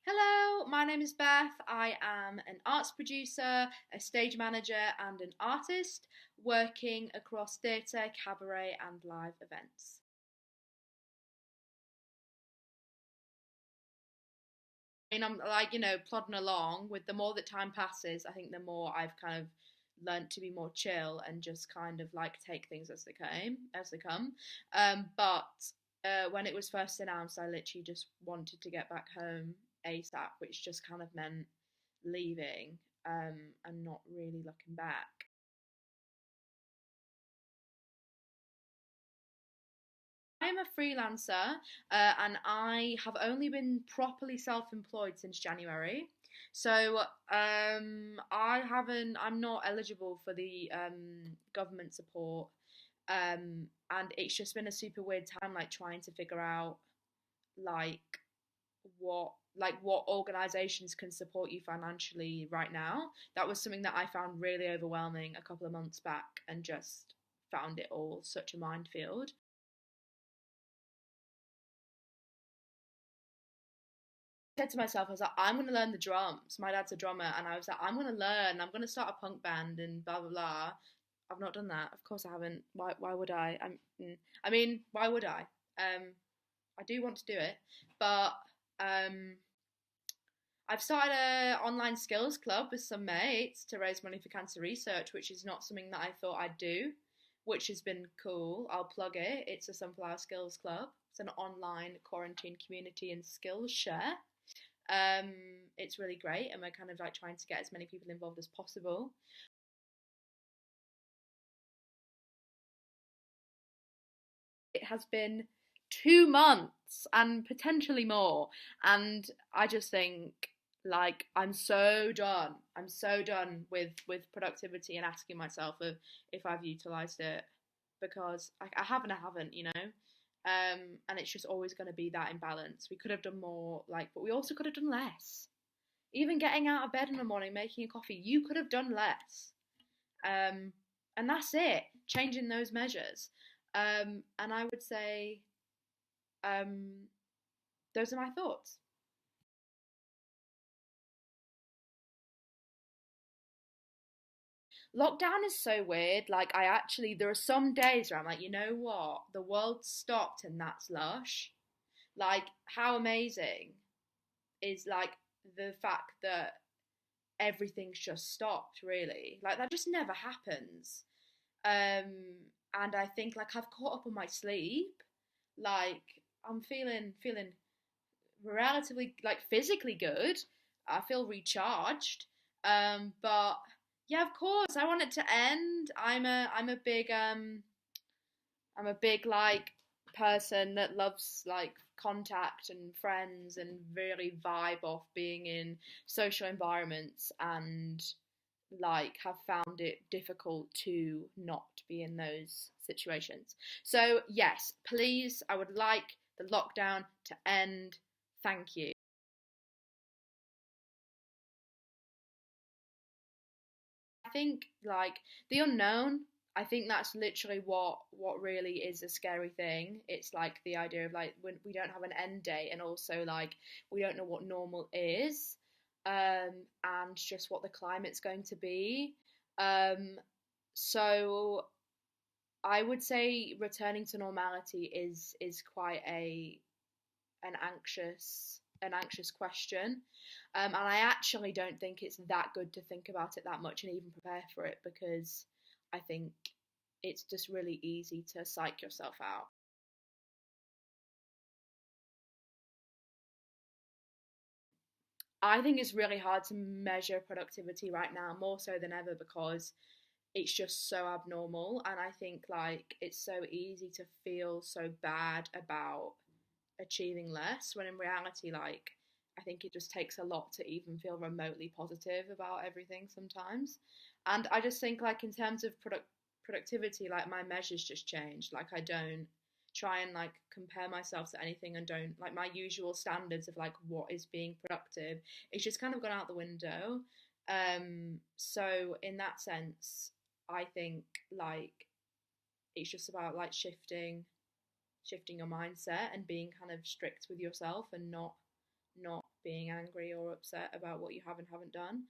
Hello, my name is Beth. I am an arts producer, a stage manager, and an artist working across theatre, cabaret, and live events. I mean, I'm like, plodding along with the more that time passes, I think the more I've kind of learnt to be more chill and just kind of like take things as they come. But when it was first announced, I literally just wanted to get back home ASAP, which just kind of meant leaving and not really looking back. I'm a freelancer and I have only been properly self employed since January. So I'm not eligible for the government support. And it's just been a super weird time, like trying to figure out like what organizations can support you financially right now. That was something that I found really overwhelming a couple of months back and just found it all such a minefield. Said to myself, I was like, I'm gonna learn the drums. My dad's a drummer, and I was like, I'm gonna learn. I'm gonna start a punk band and blah blah blah. I've not done that. Of course, I haven't. Why would I? I mean, why would I? I do want to do it, but um, I've started a online skills club with some mates to raise money for cancer research, which is not something that I thought I'd do, which has been cool. I'll plug it. It's a Sunflower Skills Club. It's an online quarantine community and skills share. Um, it's really great, and we're kind of like trying to get as many people involved as possible. It has been 2 months and potentially more, and I just think like I'm so done. I'm so done with productivity and asking myself if I've utilized it because I haven't. I haven't, and it's just always going to be that imbalance. We could have done more, like, but we also could have done less. Even getting out of bed in the morning, making a coffee, you could have done less. Um, and that's it, changing those measures. And I would say um, those are my thoughts. Lockdown is so weird. Like, there are some days where I'm like, you know what? The world stopped and that's lush. Like, how amazing is like the fact that everything's just stopped, really. Like, that just never happens. And I think like I've caught up on my sleep. Like I'm feeling relatively like physically good. I feel recharged. But yeah, of course, I want it to end. I'm a big like person that loves like contact and friends and really vibe off being in social environments and like have found it difficult to not be in those situations. So yes, please, I would like the lockdown to end. Thank you. I think like the unknown. I think that's literally what really is a scary thing. It's like the idea of like when we don't have an end date, and also like we don't know what normal is, and just what the climate's going to be. Um, so I would say returning to normality is quite a an anxious question, and I actually don't think it's that good to think about it that much and even prepare for it because I think it's just really easy to psych yourself out. I think it's really hard to measure productivity right now, more so than ever, because it's just so abnormal. And I think like it's so easy to feel so bad about achieving less when in reality, like, I think it just takes a lot to even feel remotely positive about everything sometimes. And I just think like in terms of productivity, like my measures just changed. Like I don't try and like compare myself to anything, and don't like my usual standards of like what is being productive. It's just kind of gone out the window. So in that sense, I think like it's just about like shifting your mindset and being kind of strict with yourself and not being angry or upset about what you have and haven't done.